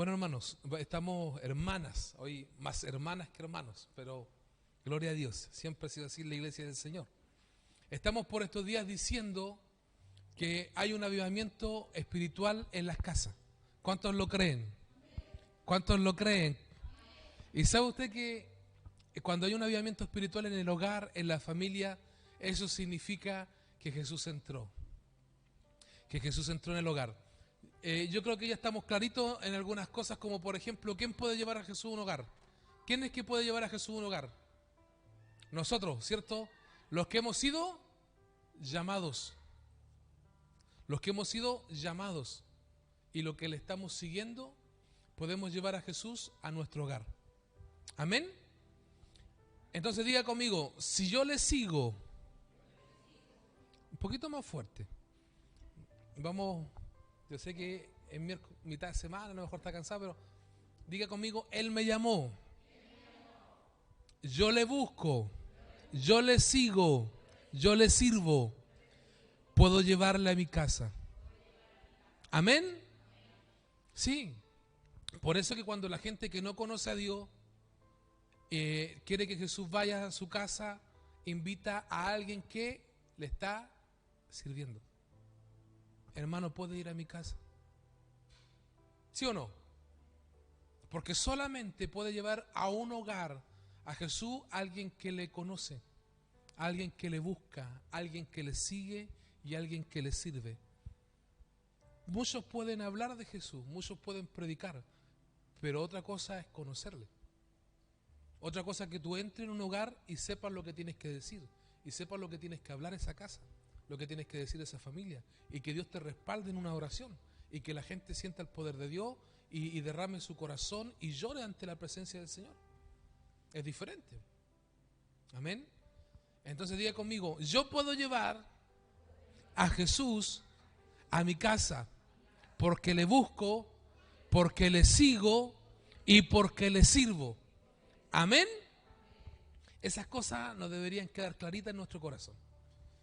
Bueno, hermanos, estamos hermanas, hoy más hermanas que hermanos, pero gloria a Dios, siempre ha sido así la iglesia del Señor. Estamos por estos días diciendo que hay un avivamiento espiritual en las casas. ¿Cuántos lo creen? ¿Cuántos lo creen? ¿Y sabe usted que cuando hay un avivamiento espiritual en el hogar, en la familia, eso significa que Jesús entró? Que Jesús entró en el hogar. Yo creo que ya estamos claritos en algunas cosas, como por ejemplo, ¿quién puede llevar a Jesús a un hogar? ¿Quién es que puede llevar a Jesús a un hogar? Nosotros, ¿cierto? Los que hemos sido llamados. Los que hemos sido llamados y lo que le estamos siguiendo, podemos llevar a Jesús a nuestro hogar. ¿Amén? Entonces diga conmigo, si yo le sigo, un poquito más fuerte. Vamos, yo sé que en mitad de semana a lo mejor está cansado, pero diga conmigo, Él me llamó. Yo le busco, yo le sigo, yo le sirvo. Puedo llevarle a mi casa. ¿Amén? Sí. Por eso que cuando la gente que no conoce a Dios quiere que Jesús vaya a su casa, invita a alguien que le está sirviendo. Hermano, ¿puede ir a mi casa? ¿Sí o no? Porque solamente puede llevar a un hogar a Jesús alguien que le conoce, alguien que le busca, alguien que le sigue y alguien que le sirve. Muchos pueden hablar de Jesús, muchos pueden predicar, pero otra cosa es conocerle. Otra cosa es que tú entres en un hogar y sepas lo que tienes que decir, y sepas lo que tienes que hablar a esa casa, lo que tienes que decir a esa familia, y que Dios te respalde en una oración, y que la gente sienta el poder de Dios y derrame su corazón y llore ante la presencia del Señor. Es diferente. Amén. Entonces diga conmigo, yo puedo llevar a Jesús a mi casa porque le busco, porque le sigo y porque le sirvo. Amén. Esas cosas nos deberían quedar claritas en nuestro corazón.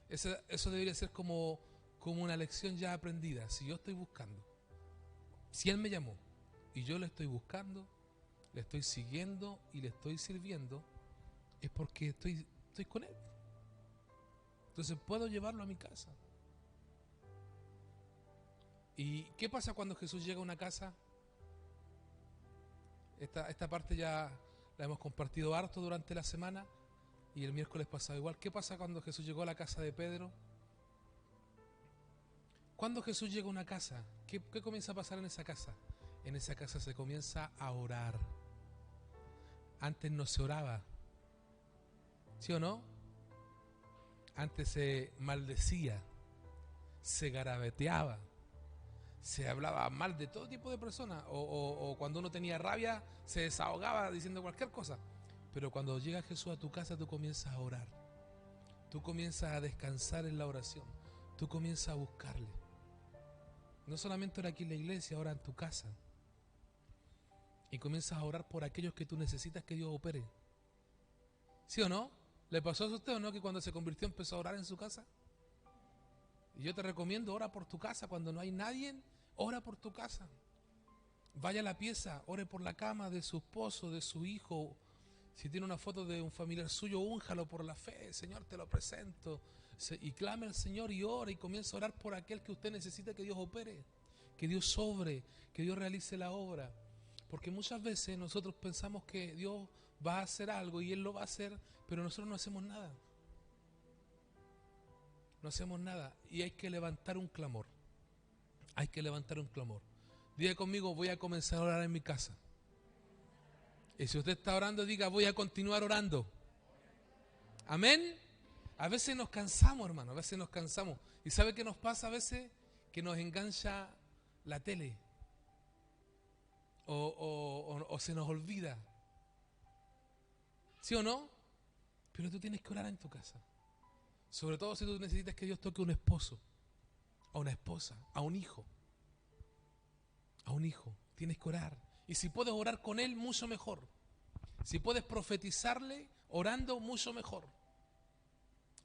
Eso debería ser como una lección ya aprendida. Si yo estoy buscando, si Él me llamó y yo le estoy buscando, le estoy siguiendo y le estoy sirviendo, es porque estoy con Él. Entonces puedo llevarlo a mi casa. ¿Y qué pasa cuando Jesús llega a una casa? Esta parte ya la hemos compartido harto durante la semana y el miércoles pasado igual. ¿Qué pasa cuando Jesús llegó a la casa de Pedro? Cuando Jesús llega a una casa, ¿qué comienza a pasar en esa casa? En esa casa se comienza a orar. Antes no se oraba, ¿sí o no? Antes se maldecía, se garabateaba, se hablaba mal de todo tipo de personas, o cuando uno tenía rabia se desahogaba diciendo cualquier cosa. Pero cuando llega Jesús a tu casa, tú comienzas a orar, tú comienzas a descansar en la oración, tú comienzas a buscarle. No solamente ahora aquí en la iglesia, ahora en tu casa. Y comienzas a orar por aquellos que tú necesitas que Dios opere. ¿Sí o no? ¿Le pasó a usted o no que cuando se convirtió empezó a orar en su casa? Y yo te recomiendo, ora por tu casa. Cuando no hay nadie, ora por tu casa. Vaya a la pieza, ore por la cama de su esposo, de su hijo. Si tiene una foto de un familiar suyo, únjalo por la fe. Señor, te lo presento. Y clame al Señor y ora y comienza a orar por aquel que usted necesita que Dios opere, que Dios sobre, que Dios realice la obra. Porque muchas veces nosotros pensamos que Dios va a hacer algo y Él lo va a hacer, pero nosotros no hacemos nada. No hacemos nada y hay que levantar un clamor. Hay que levantar un clamor. Diga conmigo, voy a comenzar a orar en mi casa. Y si usted está orando, diga, voy a continuar orando. Amén. A veces nos cansamos, hermano, a veces nos cansamos. ¿Y sabe qué nos pasa a veces? Que nos engancha la tele. O se nos olvida. ¿Sí o no? Pero tú tienes que orar en tu casa. Sobre todo si tú necesitas que Dios toque a un esposo, a una esposa, a un hijo. A un hijo. Tienes que orar. Y si puedes orar con él, mucho mejor. Si puedes profetizarle orando, mucho mejor.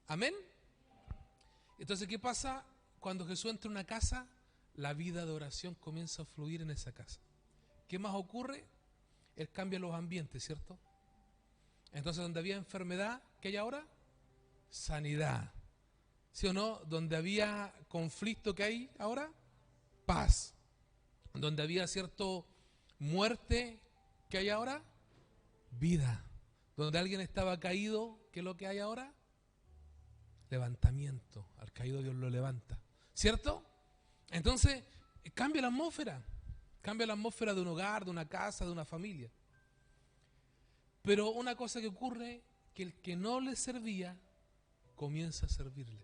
Amén. Entonces, ¿qué pasa? Cuando Jesús entra a una casa, la vida de oración comienza a fluir en esa casa. ¿qué más ocurre? Él cambia los ambientes, ¿cierto? Entonces, donde había enfermedad, ¿qué hay ahora? Sanidad. ¿Sí o no? Donde había conflicto, ¿qué hay ahora? Paz. Donde había cierto muerte, ¿qué hay ahora? Vida. Donde alguien estaba caído, ¿qué es lo que hay ahora? Levantamiento. Al caído Dios lo levanta. ¿Cierto? Entonces, cambia la atmósfera. Cambia la atmósfera de un hogar, de una casa, de una familia. Pero una cosa que ocurre, que el que no le servía, comienza a servirle.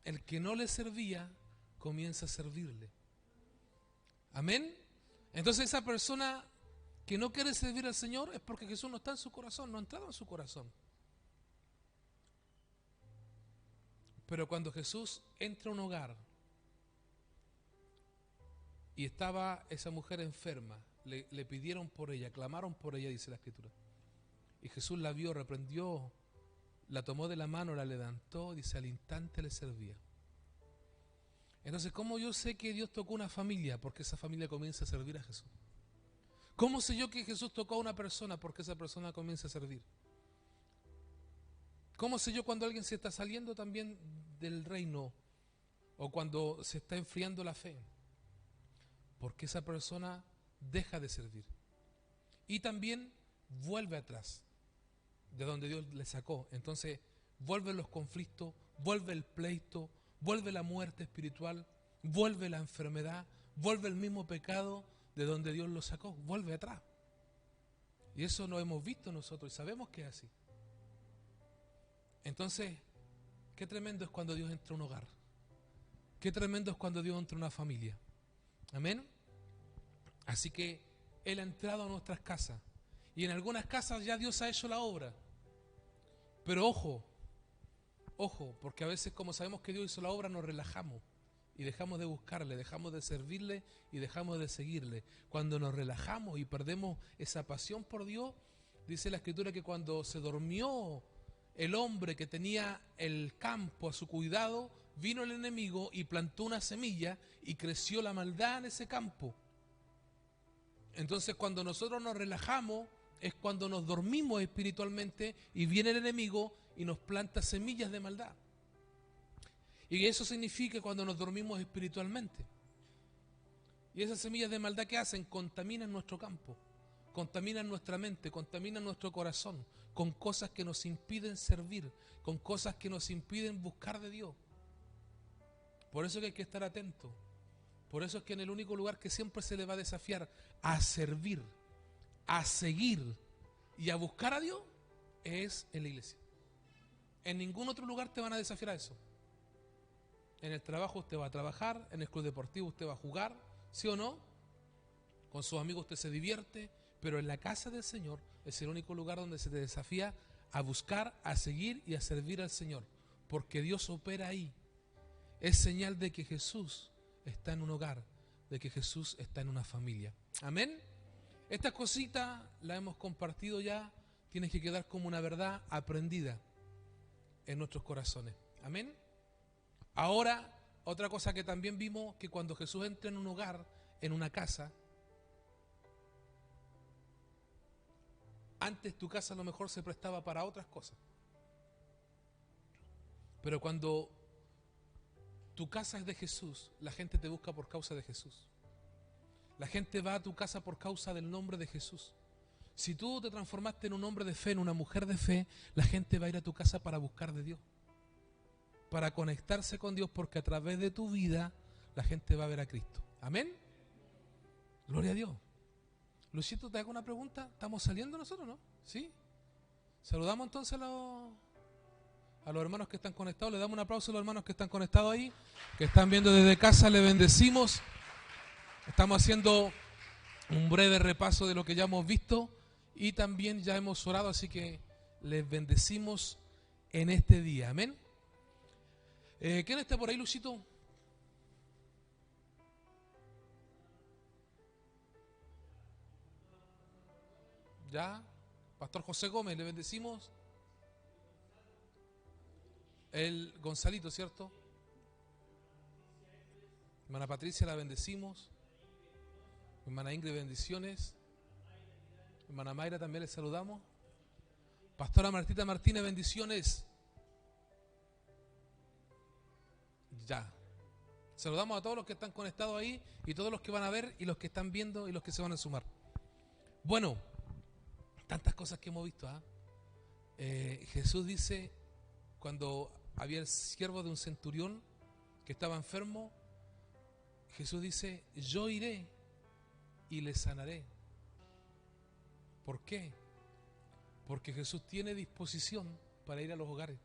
El que no le servía, comienza a servirle. Amén. Entonces esa persona que no quiere servir al Señor es porque Jesús no está en su corazón, no ha entrado en su corazón. Pero cuando Jesús entra a un hogar y estaba esa mujer enferma, le pidieron por ella, clamaron por ella, dice la Escritura. Y Jesús la vio, reprendió, la tomó de la mano, la levantó, dice, al instante le servía. Entonces, ¿cómo yo sé que Dios tocó una familia? Porque esa familia comienza a servir a Jesús. ¿Cómo sé yo que Jesús tocó a una persona? Porque esa persona comienza a servir. ¿Cómo sé yo cuando alguien se está saliendo también del reino o cuando se está enfriando la fe? Porque esa persona deja de servir y también vuelve atrás de donde Dios le sacó. Entonces vuelven los conflictos, vuelve el pleito, vuelve la muerte espiritual, vuelve la enfermedad, vuelve el mismo pecado de donde Dios lo sacó, vuelve atrás. Y eso lo hemos visto nosotros y sabemos que es así. Entonces, qué tremendo es cuando Dios entra a un hogar. Qué tremendo es cuando Dios entra a una familia. Amén. Así que Él ha entrado a nuestras casas. Y en algunas casas ya Dios ha hecho la obra. Pero ojo, porque a veces como sabemos que Dios hizo la obra nos relajamos. Y dejamos de buscarle, dejamos de servirle y dejamos de seguirle. Cuando nos relajamos y perdemos esa pasión por Dios, dice la Escritura que cuando se durmió el hombre que tenía el campo a su cuidado, vino el enemigo y plantó una semilla y creció la maldad en ese campo. Entonces cuando nosotros nos relajamos es cuando nos dormimos espiritualmente y viene el enemigo y nos planta semillas de maldad. Y eso significa cuando nos dormimos espiritualmente. Y esas semillas de maldad que hacen contaminan nuestro campo, contaminan nuestra mente, contaminan nuestro corazón, con cosas que nos impiden servir, con cosas que nos impiden buscar de Dios. Por eso es que hay que estar atento. Por eso es que en el único lugar que siempre se le va a desafiar a servir, a seguir y a buscar a Dios es en la iglesia. En ningún otro lugar te van a desafiar a eso. En el trabajo usted va a trabajar, en el club deportivo usted va a jugar, ¿sí o no? Con sus amigos usted se divierte, pero en la casa del Señor es el único lugar donde se te desafía a buscar, a seguir y a servir al Señor, porque Dios opera ahí. Es señal de que Jesús está en un hogar, de que Jesús está en una familia. Amén. Estas cositas las hemos compartido ya, tienen que quedar como una verdad aprendida en nuestros corazones. Amén. Ahora, otra cosa que también vimos, que cuando Jesús entra en un hogar, en una casa, antes tu casa a lo mejor se prestaba para otras cosas. Pero cuando tu casa es de Jesús, la gente te busca por causa de Jesús. La gente va a tu casa por causa del nombre de Jesús. Si tú te transformaste en un hombre de fe, en una mujer de fe, la gente va a ir a tu casa para buscar de Dios, para conectarse con Dios, porque a través de tu vida la gente va a ver a Cristo. Amén. Gloria a Dios. Luisito, te hago una pregunta. ¿Estamos saliendo nosotros, no? ¿Sí? Saludamos entonces a los hermanos que están conectados. Le damos un aplauso a los hermanos que están conectados ahí, que están viendo desde casa. Le bendecimos. Estamos haciendo un breve repaso de lo que ya hemos visto y también ya hemos orado, así que les bendecimos en este día. Amén. ¿Quién está por ahí, Luisito? Ya, Pastor José Gómez, le bendecimos. El Gonzalito, ¿cierto? Hermana Patricia, la bendecimos. Hermana Ingrid, bendiciones. Hermana Mayra, también les saludamos. Pastora Martita Martínez, bendiciones. Ya. Saludamos a todos los que están conectados ahí y todos los que van a ver y los que están viendo y los que se van a sumar. Bueno, tantas cosas que hemos visto. Jesús dice, cuando había el siervo de un centurión que estaba enfermo, Jesús dice, yo iré y le sanaré. ¿Por qué? Porque Jesús tiene disposición para ir a los hogares.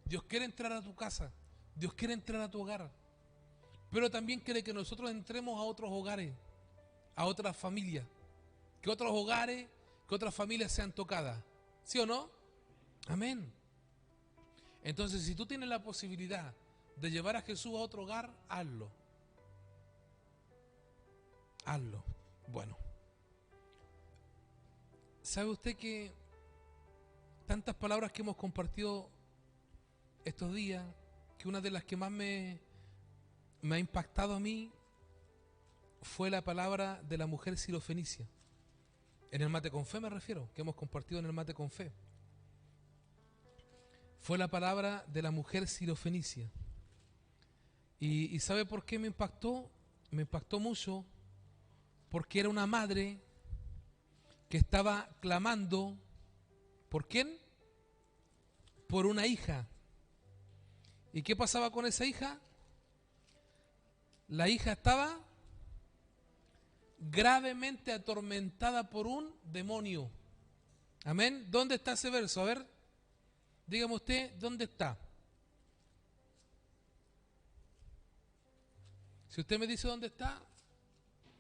Dios quiere entrar a tu casa, Dios quiere entrar a tu hogar, pero también quiere que nosotros entremos a otros hogares, a otras familias, que otros hogares, que otras familias sean tocadas. ¿Sí o no? Amén. Entonces, si tú tienes la posibilidad de llevar a Jesús a otro hogar, hazlo. Hazlo. Bueno. ¿Sabe usted que tantas palabras que hemos compartido estos días, que una de las que más me ha impactado a mí fue la palabra de la mujer sirofenicia? En el mate con fe me refiero, que hemos compartido en el mate con fe. Fue la palabra de la mujer sirofenicia. ¿Y sabe por qué me impactó? Me impactó mucho porque era una madre que estaba clamando, ¿por quién? Por una hija. ¿Y qué pasaba con esa hija? La hija estaba gravemente atormentada por un demonio. Amén. ¿Dónde está ese verso? A ver, dígame usted, ¿dónde está? Si usted me dice dónde está,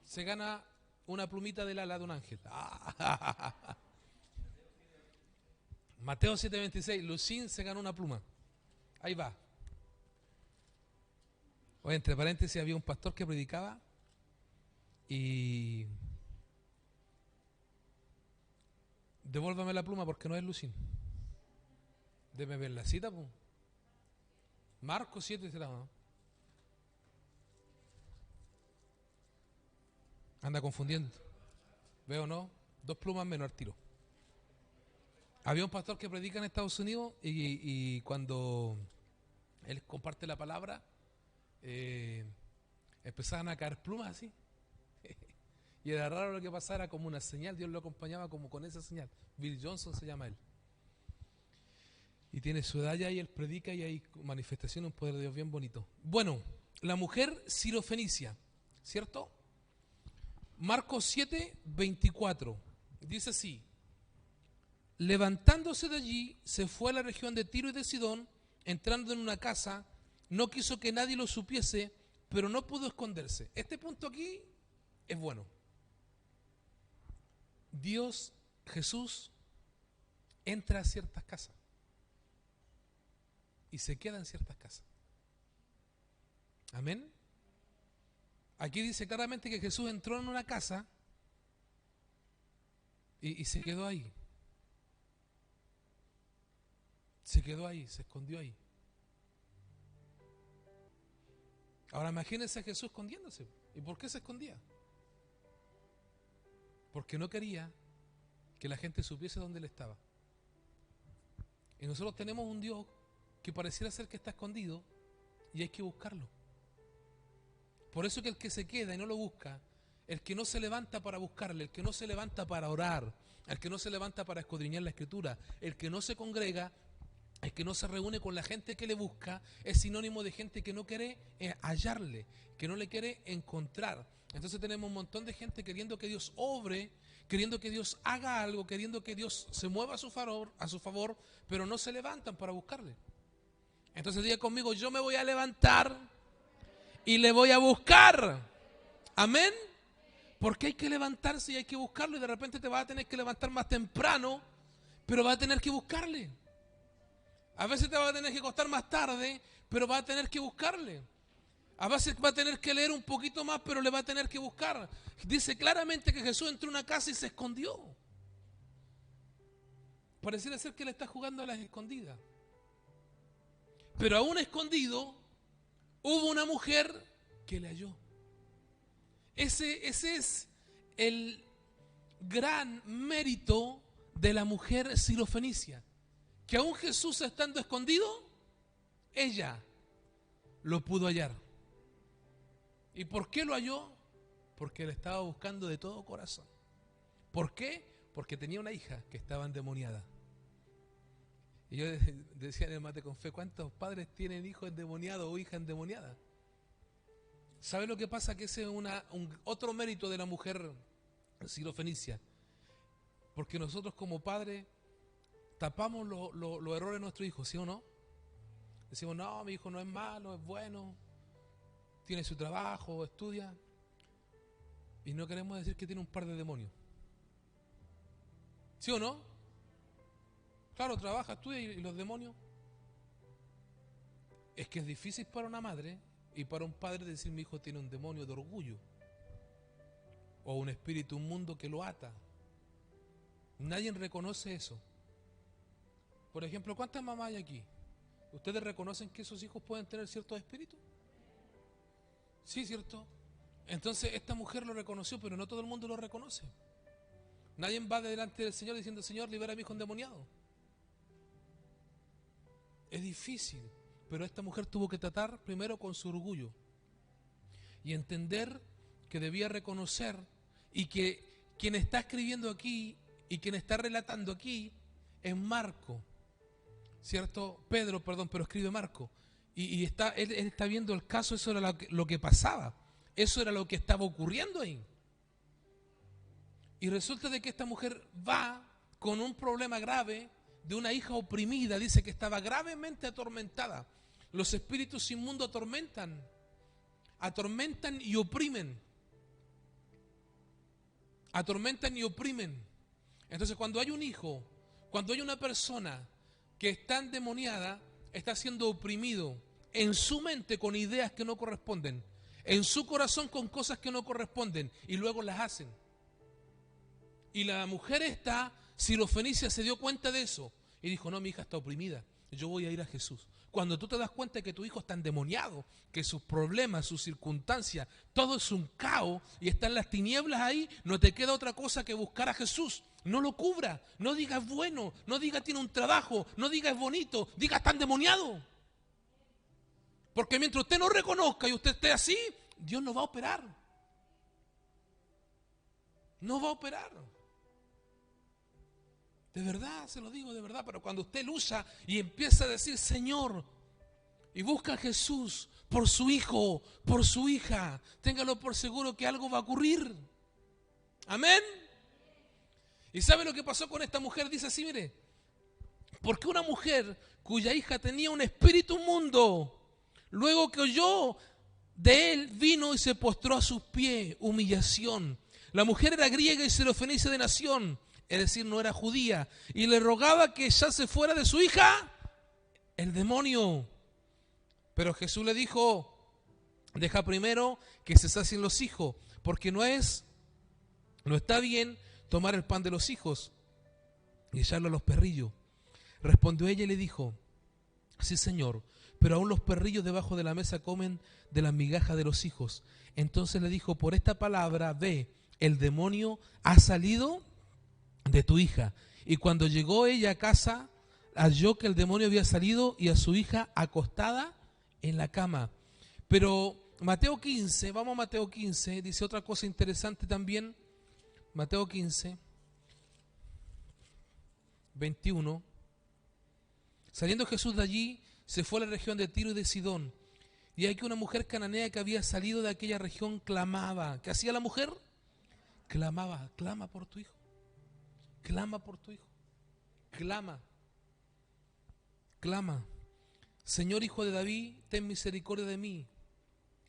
se gana una plumita del ala de un ángel. Mateo 7:26, Lucín se ganó una pluma. Ahí va. Oye, entre paréntesis, había un pastor que predicaba y devuélvame la pluma porque no es Lucín. Debe ver la cita, pues. Marcos 7 será, ¿no? Anda confundiendo. ¿Veo no? 2 plumas menos al tiro. Había un pastor que predica en Estados Unidos y cuando él comparte la palabra, empezaban a caer plumas así. Y era raro lo que pasara, era como una señal. Dios lo acompañaba como con esa señal. Bill Johnson se llama él. Y tiene su edad ya y él predica y hay manifestaciones, un poder de Dios bien bonito. Bueno, la mujer sirofenicia, ¿cierto? Marcos 7:24 dice así: levantándose de allí, se fue a la región de Tiro y de Sidón, entrando en una casa, no quiso que nadie lo supiese, pero no pudo esconderse. Este punto aquí es bueno. Dios, Jesús, entra a ciertas casas y se queda en ciertas casas. Amén. Aquí dice claramente que Jesús entró en una casa y se quedó ahí. Se quedó ahí, se escondió ahí. Ahora imagínense a Jesús escondiéndose. ¿Y por qué se escondía? Porque no quería que la gente supiese dónde él estaba. Y nosotros tenemos un Dios que pareciera ser que está escondido y hay que buscarlo. Por eso que el que se queda y no lo busca, el que no se levanta para buscarle, el que no se levanta para orar, el que no se levanta para escudriñar la Escritura, el que no se congrega, el que no se reúne con la gente que le busca, es sinónimo de gente que no quiere hallarle, que no le quiere encontrar. Entonces tenemos un montón de gente queriendo que Dios obre, queriendo que Dios haga algo, queriendo que Dios se mueva a su favor, pero no se levantan para buscarle. Entonces diga conmigo: yo me voy a levantar y le voy a buscar. Amén. Porque hay que levantarse y hay que buscarlo, y de repente te vas a tener que levantar más temprano, pero vas a tener que buscarle. A veces te va a tener que costar más tarde, pero va a tener que buscarle. A veces va a tener que leer un poquito más, pero le va a tener que buscar. Dice claramente que Jesús entró a una casa y se escondió. Pareciera ser que le está jugando a las escondidas. Pero aún escondido, hubo una mujer que le halló. Ese es el gran mérito de la mujer sirofenicia, que aún Jesús estando escondido, ella lo pudo hallar. ¿Y por qué lo halló? Porque le estaba buscando de todo corazón. ¿Por qué? Porque tenía una hija que estaba endemoniada. Y yo decía en el Mate con Fe, ¿cuántos padres tienen hijos endemoniados o hija endemoniada? ¿Sabe lo que pasa? Que ese es otro mérito de la mujer sirofenicia. Porque nosotros como padres tapamos los errores de nuestros hijos, ¿sí o no? Decimos, no, mi hijo no es malo, es bueno, tiene su trabajo, estudia. Y no queremos decir que tiene un par de demonios. ¿Sí o no? Claro, trabaja, estudia y los demonios. Es que es difícil para una madre y para un padre decir mi hijo tiene un demonio de orgullo o un espíritu inmundo que lo ata. Nadie reconoce eso. Por ejemplo, ¿cuántas mamás hay aquí? ¿Ustedes reconocen que esos hijos pueden tener ciertos espíritus? Sí, ¿cierto? Entonces esta mujer lo reconoció, pero no todo el mundo lo reconoce. Nadie va delante del Señor diciendo, Señor, libera a mi hijo endemoniado. Es difícil, pero esta mujer tuvo que tratar primero con su orgullo y entender que debía reconocer, y que quien está escribiendo aquí y quien está relatando aquí es Marco, ¿cierto? Pedro, perdón, pero escribe Marco. Y él está viendo el caso, eso era lo que pasaba, eso era lo que estaba ocurriendo ahí. Y resulta de que esta mujer va con un problema grave de una hija oprimida, dice que estaba gravemente atormentada. Los espíritus inmundos atormentan y oprimen. Atormentan y oprimen. Entonces cuando hay un hijo, cuando hay una persona que está endemoniada, está siendo oprimido en su mente con ideas que no corresponden, en su corazón con cosas que no corresponden, y luego las hacen. Y la mujer esta, sirofenicia, se dio cuenta de eso y dijo, no, mi hija está oprimida, yo voy a ir a Jesús. Cuando tú te das cuenta de que tu hijo está endemoniado, que sus problemas, sus circunstancias, todo es un caos y están las tinieblas ahí, no te queda otra cosa que buscar a Jesús. No lo cubra, no diga es bueno, no diga tiene un trabajo, no diga es bonito, diga está endemoniado. Porque mientras usted no reconozca y usted esté así, Dios no va a operar. No va a operar. De verdad, se lo digo de verdad, pero cuando usted lucha y empieza a decir, Señor, y busca a Jesús por su hijo, por su hija, téngalo por seguro que algo va a ocurrir. Amén. ¿Y sabe lo que pasó con esta mujer? Dice así, mire, porque una mujer cuya hija tenía un espíritu inmundo, luego que oyó de él, vino y se postró a sus pies, humillación. La mujer era griega y sirofenicia de nación, es decir, no era judía, y le rogaba que echase fuera de su hija el demonio. Pero Jesús le dijo, deja primero que se sacien los hijos, porque no está bien tomar el pan de los hijos y echarlo a los perrillos. Respondió ella y le dijo, sí, Señor, pero aún los perrillos debajo de la mesa comen de las migajas de los hijos. Entonces le dijo, por esta palabra, ve, el demonio ha salido de tu hija. Y cuando llegó ella a casa, halló que el demonio había salido y a su hija acostada en la cama. Pero Mateo 15, vamos a Mateo 15, dice otra cosa interesante también. Mateo 15, 21. Saliendo Jesús de allí, se fue a la región de Tiro y de Sidón. Y hay que una mujer cananea que había salido de aquella región clamaba. ¿Qué hacía la mujer? Clamaba, clama por tu hijo. Clama por tu hijo. Clama. Clama. Señor, hijo de David, ten misericordia de mí.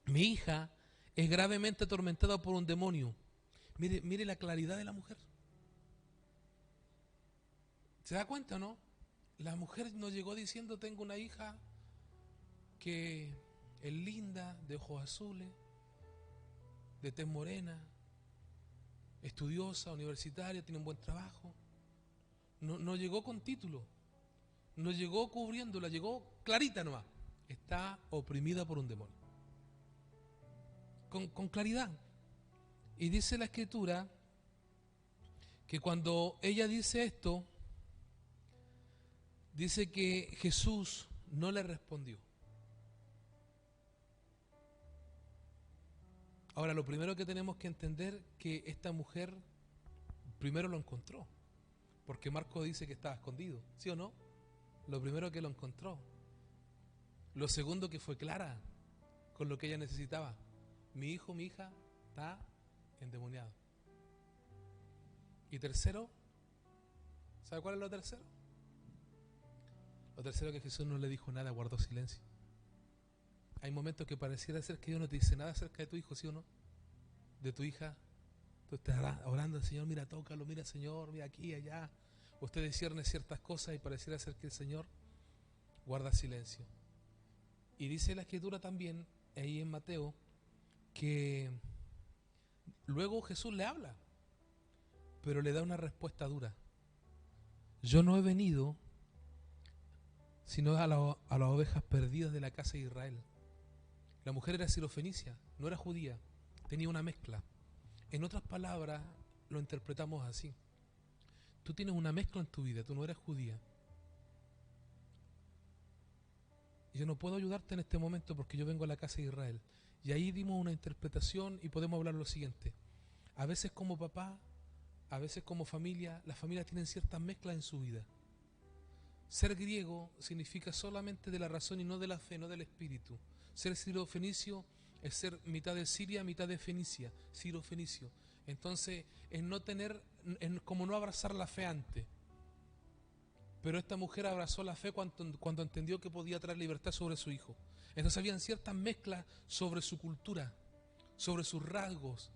Mi hija es gravemente atormentada por un demonio. Mire la claridad de la mujer. ¿Se da cuenta o no? La mujer no llegó diciendo, tengo una hija que es linda, de ojos azules, de tez morena, estudiosa, universitaria, tiene un buen trabajo. No llegó con título, no llegó cubriéndola, llegó clarita nomás. Está oprimida por un demonio. Con claridad. Y dice la Escritura que cuando ella dice esto, dice que Jesús no le respondió. Ahora, lo primero que tenemos que entender que esta mujer primero lo encontró, porque Marco dice que estaba escondido, ¿sí o no? Lo primero que lo encontró. Lo segundo, que fue clara con lo que ella necesitaba. Mi hijo, mi hija está endemoniado. Y tercero, ¿sabe cuál es lo tercero? Lo tercero, que Jesús no le dijo nada, guardó silencio. Hay momentos que pareciera ser que Dios no te dice nada acerca de tu hijo, ¿sí o no? De tu hija. Tú estás orando al Señor, mira, tócalo, mira, Señor, mira aquí, allá. Usted discierne ciertas cosas y pareciera ser que el Señor guarda silencio. Y dice la Escritura también, ahí en Mateo, que luego Jesús le habla, pero le da una respuesta dura. Yo no he venido sino a las ovejas perdidas de la casa de Israel. La mujer era sirofenicia, no era judía, tenía una mezcla. En otras palabras, lo interpretamos así. Tú tienes una mezcla en tu vida, tú no eres judía. Yo no puedo ayudarte en este momento porque yo vengo a la casa de Israel. Y ahí dimos una interpretación y podemos hablar lo siguiente. A veces como papá, a veces como familia, las familias tienen ciertas mezclas en su vida. Ser griego significa solamente de la razón y no de la fe, no del espíritu. Ser sirofenicio es ser mitad de Siria, mitad de Fenicia, sirofenicio. Entonces, es no tener, es como no abrazar la fe antes. Pero esta mujer abrazó la fe cuando entendió que podía traer libertad sobre su hijo. Entonces habían ciertas mezclas sobre su cultura, sobre sus rasgos,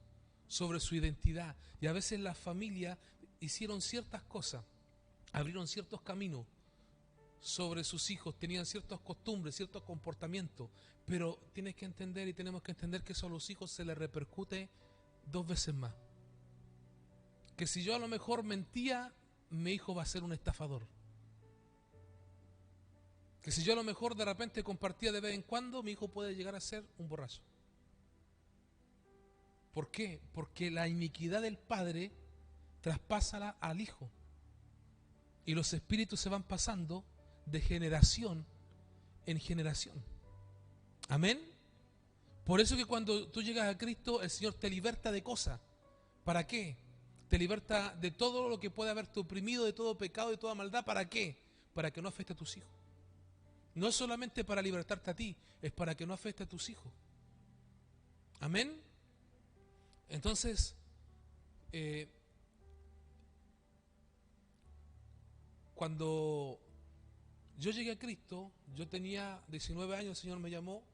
sobre su identidad. Y a veces las familias hicieron ciertas cosas, abrieron ciertos caminos sobre sus hijos, tenían ciertas costumbres, ciertos comportamientos. Pero tienes que entender y tenemos que entender que eso a los hijos se les repercute 2 veces más. Que si yo a lo mejor mentía, mi hijo va a ser un estafador. Que si yo a lo mejor de repente compartía de vez en cuando, mi hijo puede llegar a ser un borracho. ¿Por qué? Porque la iniquidad del padre traspasa al hijo. Y los espíritus se van pasando de generación en generación. Amén. Por eso que cuando tú llegas a Cristo, el Señor te liberta de cosas. ¿Para qué? Te liberta de todo lo que puede haberte oprimido, de todo pecado, de toda maldad. ¿Para qué? Para que no afecte a tus hijos. No es solamente para libertarte a ti, es para que no afecte a tus hijos. Amén. Entonces, cuando yo llegué a Cristo, yo tenía 19 años, el Señor me llamó,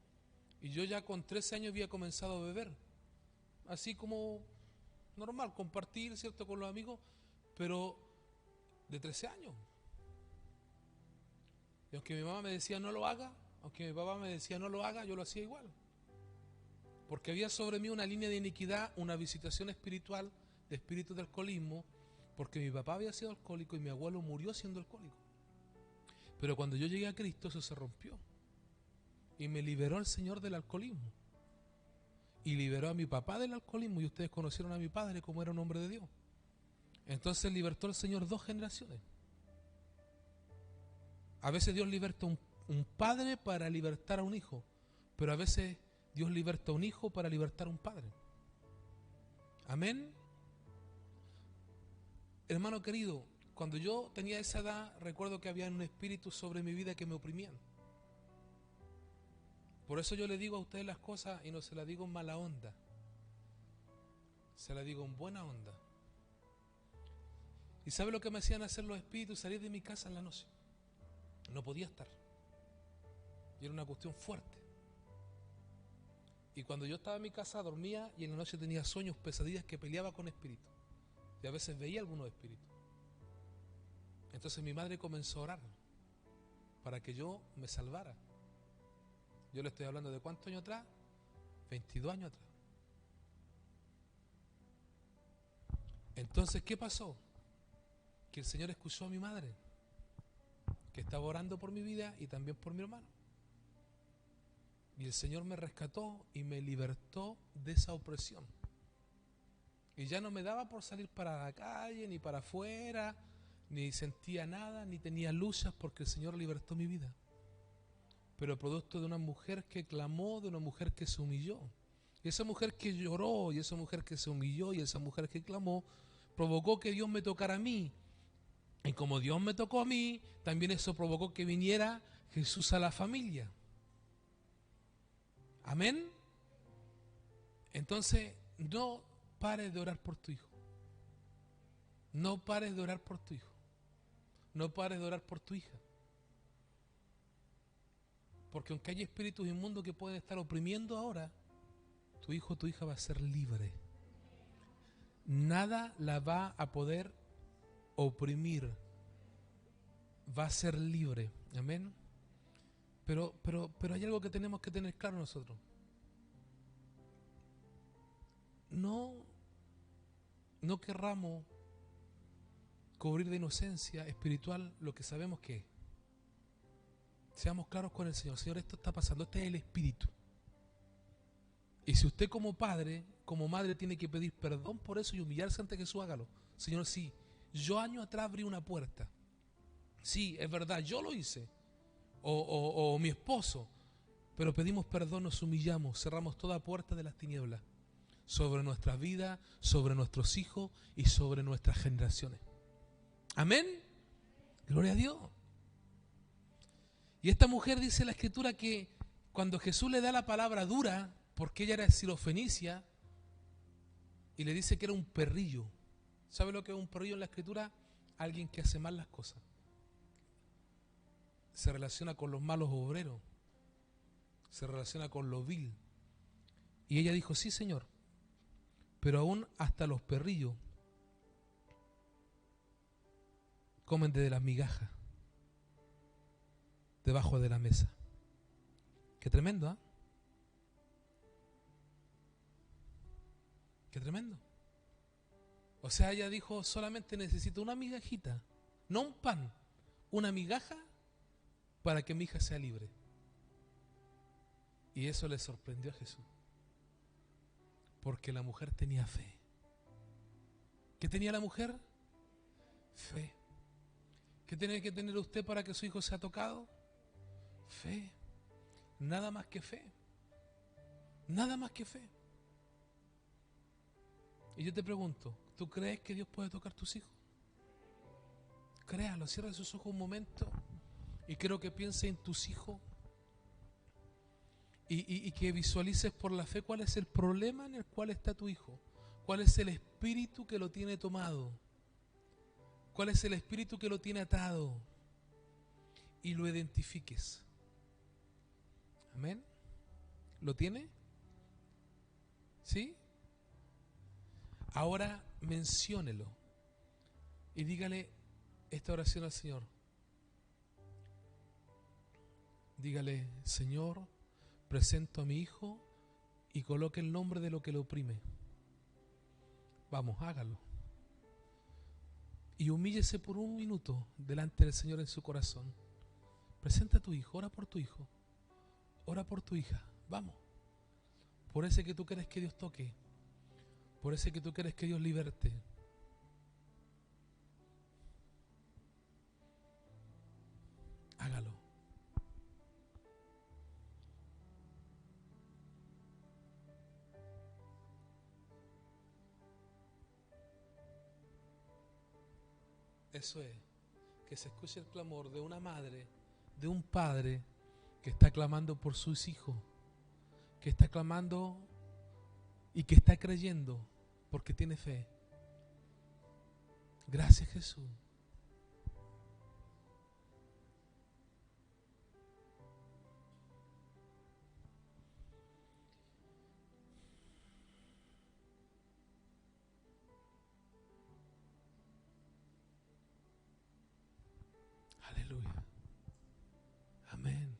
y yo ya con 13 años había comenzado a beber. Así como normal, compartir, ¿cierto?, con los amigos, pero de 13 años. Y aunque mi mamá me decía no lo haga, aunque mi papá me decía no lo haga, yo lo hacía igual. Porque había sobre mí una línea de iniquidad, una visitación espiritual de espíritu de alcoholismo, porque mi papá había sido alcohólico y mi abuelo murió siendo alcohólico. Pero cuando yo llegué a Cristo, eso se rompió. Y me liberó el Señor del alcoholismo. Y liberó a mi papá del alcoholismo. Y ustedes conocieron a mi padre como era un hombre de Dios. Entonces libertó el Señor 2 generaciones. A veces Dios liberta un padre para libertar a un hijo, pero a veces Dios liberta a un hijo para libertar a un padre. Amén. Hermano querido, cuando yo tenía esa edad, recuerdo que había un espíritu sobre mi vida que me oprimían. Por eso yo le digo a ustedes las cosas y no se las digo en mala onda, se las digo en buena onda. ¿Y sabe lo que me hacían hacer los espíritus? Salir de mi casa en la noche. No podía estar. Y era una cuestión fuerte. Y cuando yo estaba en mi casa dormía y en la noche tenía sueños, pesadillas, que peleaba con espíritus. Y a veces veía algunos espíritus. Entonces mi madre comenzó a orar para que yo me salvara. Yo le estoy hablando de ¿cuántos años atrás? 22 años atrás. Entonces, ¿qué pasó? Que el Señor escuchó a mi madre, que estaba orando por mi vida y también por mi hermano. Y el Señor me rescató y me libertó de esa opresión. Y ya no me daba por salir para la calle, ni para afuera, ni sentía nada, ni tenía luchas, porque el Señor libertó mi vida. Pero producto de una mujer que clamó, de una mujer que se humilló. Y esa mujer que lloró, y esa mujer que se humilló, y esa mujer que clamó, provocó que Dios me tocara a mí. Y como Dios me tocó a mí, también eso provocó que viniera Jesús a la familia. Amén. Entonces, no pares de orar por tu hijo. No pares de orar por tu hijo. No pares de orar por tu hija. Porque aunque hay espíritus inmundos que pueden estar oprimiendo ahora, tu hijo o tu hija va a ser libre. Nada la va a poder oprimir. Va a ser libre. Amén. Pero hay algo que tenemos que tener claro nosotros. No querramos cubrir de inocencia espiritual lo que sabemos que es. Seamos claros con el Señor. Señor, esto está pasando, este es el espíritu. Y si usted como padre, como madre tiene que pedir perdón por eso y humillarse ante Jesús, hágalo. Señor, sí, yo años atrás abrí una puerta. Sí, es verdad, yo lo hice. O mi esposo. Pero pedimos perdón, nos humillamos, cerramos toda puerta de las tinieblas sobre nuestra vida, sobre nuestros hijos y sobre nuestras generaciones. Amén. Gloria a Dios. Y esta mujer dice en la escritura que cuando Jesús le da la palabra dura, porque ella era sirofenicia, y le dice que era un perrillo. ¿Sabe lo que es un perrillo en la escritura? Alguien que hace mal las cosas. Se relaciona con los malos obreros. Se relaciona con lo vil. Y ella dijo, sí, Señor, pero aún hasta los perrillos comen de las migajas debajo de la mesa. Qué tremendo, ¿ah? Qué tremendo. O sea, ella dijo, solamente necesito una migajita, no un pan, una migaja para que mi hija sea libre. Y eso le sorprendió a Jesús. Porque la mujer tenía fe. ¿Qué tenía la mujer? Fe. ¿Qué tiene que tener usted para que su hijo sea tocado? Fe. Nada más que fe. Nada más que fe. Y yo te pregunto, ¿tú crees que Dios puede tocar tus hijos? Créalo, cierra sus ojos un momento y quiero que piense en tus hijos y que visualices por la fe cuál es el problema en el cual está tu hijo, cuál es el espíritu que lo tiene tomado, cuál es el espíritu que lo tiene atado y lo identifiques. Amén. ¿Lo tiene? ¿Sí? Ahora menciónelo y dígale esta oración al Señor. Dígale, Señor, presento a mi hijo y coloque el nombre de lo que lo oprime. Vamos, hágalo. Y humíllese por un minuto delante del Señor en su corazón. Presenta a tu hijo, ora por tu hijo, ora por tu hija. Vamos. Por ese que tú quieres que Dios toque, por ese que tú quieres que Dios liberte. Hágalo. Eso es, que se escuche el clamor de una madre, de un padre que está clamando por sus hijos, que está clamando y que está creyendo porque tiene fe. Gracias, Jesús. Aleluya. Amén.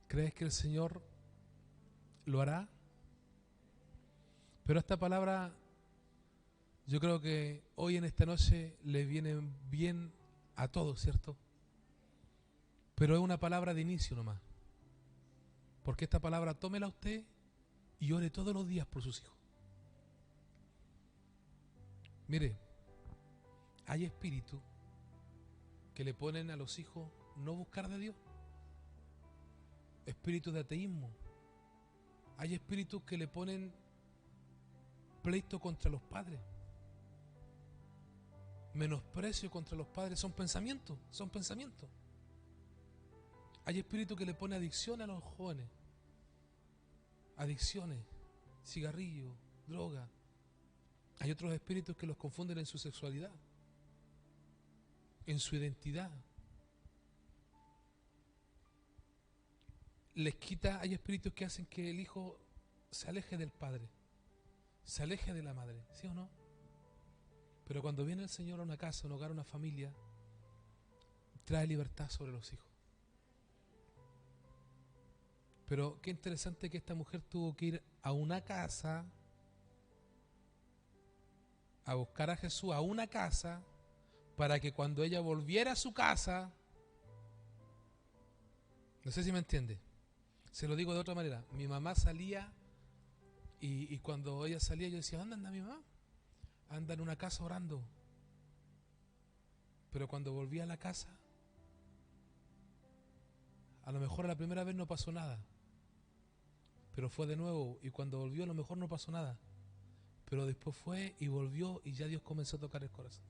¿Crees que el Señor lo hará? Pero esta palabra yo creo que hoy en esta noche le viene bien a todos, ¿cierto? Pero es una palabra de inicio nomás. Porque esta palabra tómela usted y ore todos los días por sus hijos. Mire, hay espíritus que le ponen a los hijos no buscar de Dios. Espíritus de ateísmo. Hay espíritus que le ponen pleito contra los padres. Menosprecio contra los padres. Son pensamientos. Hay espíritus que le ponen adicción a los jóvenes. Adicciones, cigarrillo, droga. Hay otros espíritus que los confunden en su sexualidad, en su identidad. Hay espíritus que hacen que el hijo se aleje del padre, se aleje de la madre, ¿sí o no? Pero cuando viene el Señor a una casa, un hogar, una familia, trae libertad sobre los hijos. Pero qué interesante que esta mujer tuvo que ir a una casa, a buscar a Jesús a una casa, para que cuando ella volviera a su casa, no sé si me entiende, se lo digo de otra manera, mi mamá salía y cuando ella salía yo decía, ¿dónde anda mi mamá? Anda en una casa orando. Pero cuando volvía a la casa, a lo mejor a la primera vez no pasó nada, pero fue de nuevo, y cuando volvió a lo mejor no pasó nada, pero después fue y volvió y ya Dios comenzó a tocar el corazón.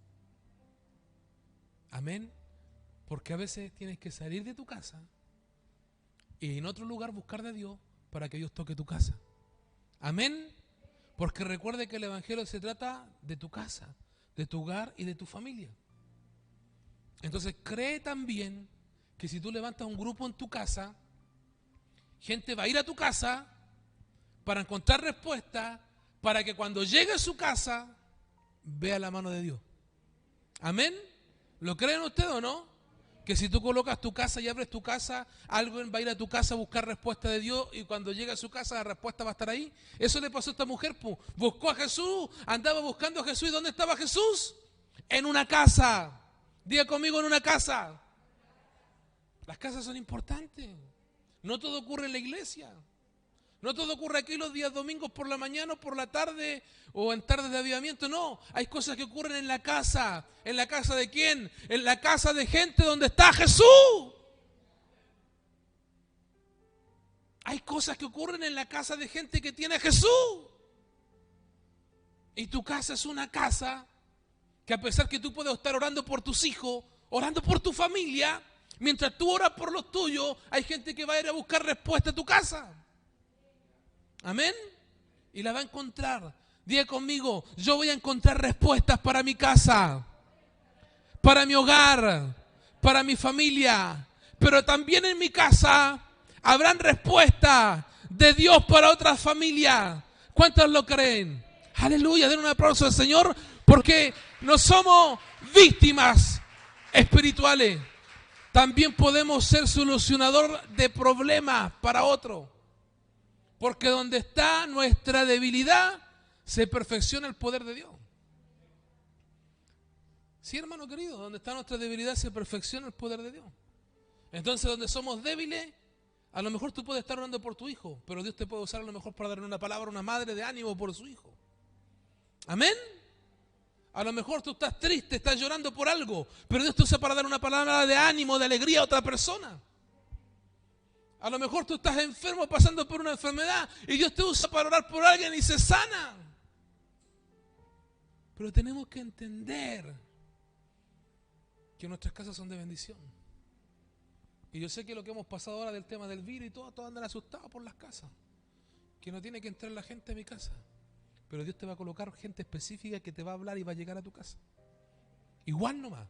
Amén. Porque a veces tienes que salir de tu casa y en otro lugar buscar de Dios para que Dios toque tu casa. Amén. Porque recuerde que el evangelio se trata de tu casa, de tu hogar y de tu familia. Entonces cree también que si tú levantas un grupo en tu casa, gente va a ir a tu casa para encontrar respuesta, para que cuando llegue a su casa vea la mano de Dios. Amén. ¿Lo creen ustedes o no? Que si tú colocas tu casa y abres tu casa, alguien va a ir a tu casa a buscar respuesta de Dios y cuando llegue a su casa la respuesta va a estar ahí. Eso le pasó a esta mujer, buscó a Jesús, andaba buscando a Jesús. ¿Y dónde estaba Jesús? En una casa. Diga conmigo, en una casa. Las casas son importantes. No todo ocurre en la iglesia. No todo ocurre aquí los días domingos por la mañana o por la tarde o en tardes de avivamiento. No, hay cosas que ocurren en la casa. ¿En la casa de quién? En la casa de gente donde está Jesús. Hay cosas que ocurren en la casa de gente que tiene a Jesús. Y tu casa es una casa que a pesar que tú puedes estar orando por tus hijos, orando por tu familia, mientras tú oras por los tuyos, hay gente que va a ir a buscar respuesta a tu casa. Amén. Y la va a encontrar. Diga conmigo, yo voy a encontrar respuestas para mi casa, para mi hogar, para mi familia. Pero también en mi casa habrán respuestas de Dios para otras familias. ¿Cuántos lo creen? Aleluya, den un aplauso al Señor, porque no somos víctimas espirituales. También podemos ser solucionador de problemas para otro. Porque donde está nuestra debilidad, se perfecciona el poder de Dios. Sí, hermano querido, donde está nuestra debilidad, se perfecciona el poder de Dios. Entonces, donde somos débiles, a lo mejor tú puedes estar orando por tu hijo, pero Dios te puede usar a lo mejor para darle una palabra a una madre de ánimo por su hijo. Amén. A lo mejor tú estás triste, estás llorando por algo, pero Dios te usa para dar una palabra de ánimo, de alegría a otra persona. A lo mejor tú estás enfermo pasando por una enfermedad y Dios te usa para orar por alguien y se sana. Pero tenemos que entender que nuestras casas son de bendición. Y yo sé que lo que hemos pasado ahora del tema del virus y todo, todos andan asustados por las casas. Que no tiene que entrar la gente a mi casa. Pero Dios te va a colocar gente específica que te va a hablar y va a llegar a tu casa. Igual nomás.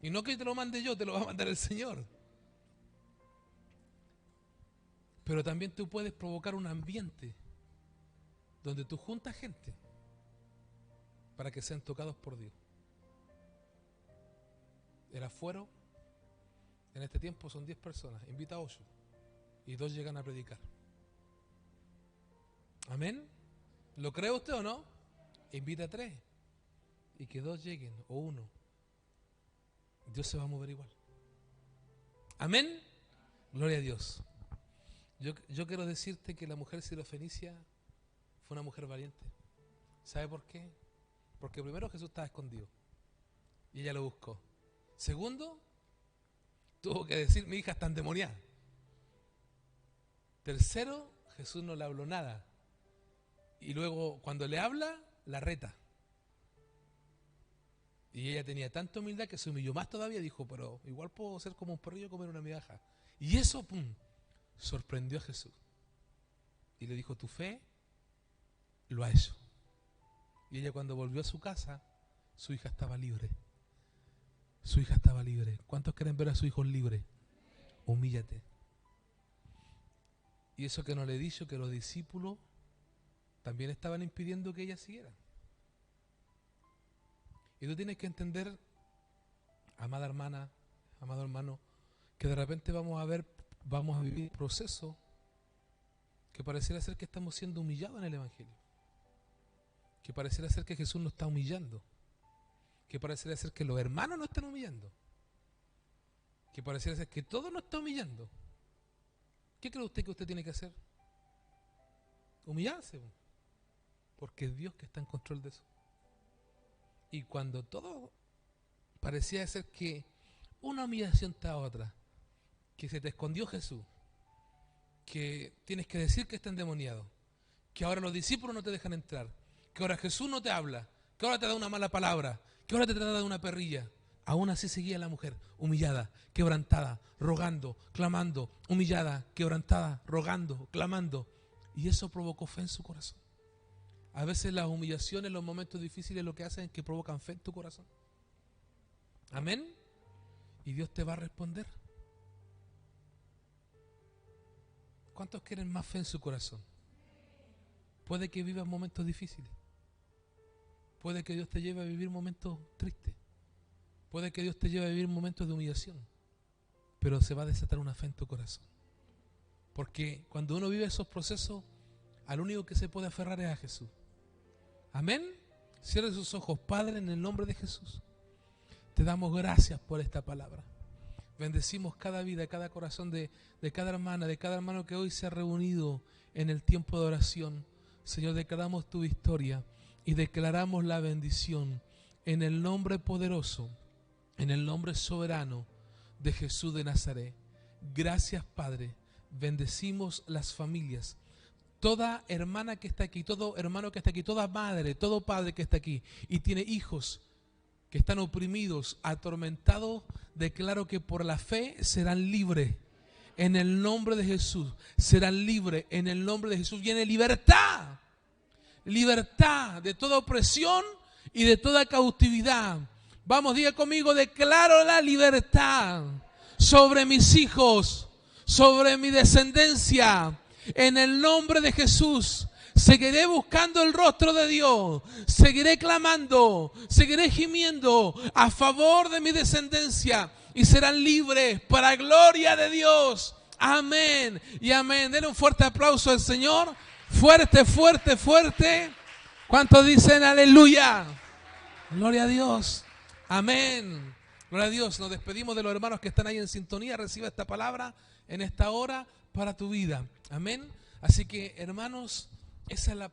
Y no que te lo mande yo, te lo va a mandar el Señor. Pero también tú puedes provocar un ambiente donde tú juntas gente para que sean tocados por Dios. El afuero en este tiempo son 10 personas, invita a 8 y 2 llegan a predicar. Amén. ¿Lo cree usted o no? Invita a 3 y que 2 lleguen o 1. Dios se va a mover igual. Amén. Gloria a Dios. Yo quiero decirte que la mujer sirofenicia fue una mujer valiente. ¿Sabe por qué? Porque primero Jesús estaba escondido y ella lo buscó. Segundo, tuvo que decir, mi hija está endemoniada. Tercero, Jesús no le habló nada. Y luego, cuando le habla, la reta. Y ella tenía tanta humildad que se humilló más todavía. Dijo, pero igual puedo ser como un perrillo y comer una migaja. Y eso, sorprendió a Jesús. Y le dijo, tu fe lo ha hecho. Y ella, cuando volvió a su casa, su hija estaba libre. Su hija estaba libre. ¿Cuántos quieren ver a sus hijos libres? Humíllate. Y eso que no le he dicho, que los discípulos también estaban impidiendo que ella siguiera. Y tú tienes que entender, amada hermana, amado hermano, que de repente vamos a vivir un proceso que pareciera ser que estamos siendo humillados en el Evangelio. Que pareciera ser que Jesús nos está humillando. Que pareciera ser que los hermanos nos están humillando. Que pareciera ser que todo nos está humillando. ¿Qué cree usted que usted tiene que hacer? Humillarse. Porque es Dios que está en control de eso. Y cuando todo parecía ser que una humillación tras otra, que se te escondió Jesús, que tienes que decir que está endemoniado, que ahora los discípulos no te dejan entrar, que ahora Jesús no te habla, que ahora te da una mala palabra, que ahora te trata de una perrilla, aún así seguía la mujer, humillada, quebrantada, rogando, clamando, humillada, quebrantada, rogando, clamando. Y eso provocó fe en su corazón. A veces las humillaciones, los momentos difíciles, lo que hacen es que provocan fe en tu corazón. Amén. Y Dios te va a responder. ¿Cuántos quieren más fe en su corazón? Puede que vivas momentos difíciles. Puede que Dios te lleve a vivir momentos tristes. Puede que Dios te lleve a vivir momentos de humillación. Pero se va a desatar una fe en tu corazón. Porque cuando uno vive esos procesos, al único que se puede aferrar es a Jesús. Amén. Cierre sus ojos, Padre, en el nombre de Jesús. Te damos gracias por esta palabra. Bendecimos cada vida, cada corazón de cada hermana, de cada hermano que hoy se ha reunido en el tiempo de oración. Señor, declaramos tu victoria y declaramos la bendición en el nombre poderoso, en el nombre soberano de Jesús de Nazaret. Gracias, Padre. Bendecimos las familias. Toda hermana que está aquí, todo hermano que está aquí, toda madre, todo padre que está aquí y tiene hijos que están oprimidos, atormentados, declaro que por la fe serán libres. En el nombre de Jesús serán libres, en el nombre de Jesús viene libertad. Libertad de toda opresión y de toda cautividad. Vamos, diga conmigo, declaro la libertad sobre mis hijos, sobre mi descendencia. En el nombre de Jesús, seguiré buscando el rostro de Dios, seguiré clamando, seguiré gimiendo a favor de mi descendencia y serán libres para gloria de Dios. Amén y amén. Denle un fuerte aplauso al Señor. Fuerte, fuerte, fuerte. ¿Cuántos dicen aleluya? Gloria a Dios. Amén. Gloria a Dios. Nos despedimos de los hermanos que están ahí en sintonía. Reciba esta palabra en esta hora para tu vida. Amén. Así que, hermanos, esa es la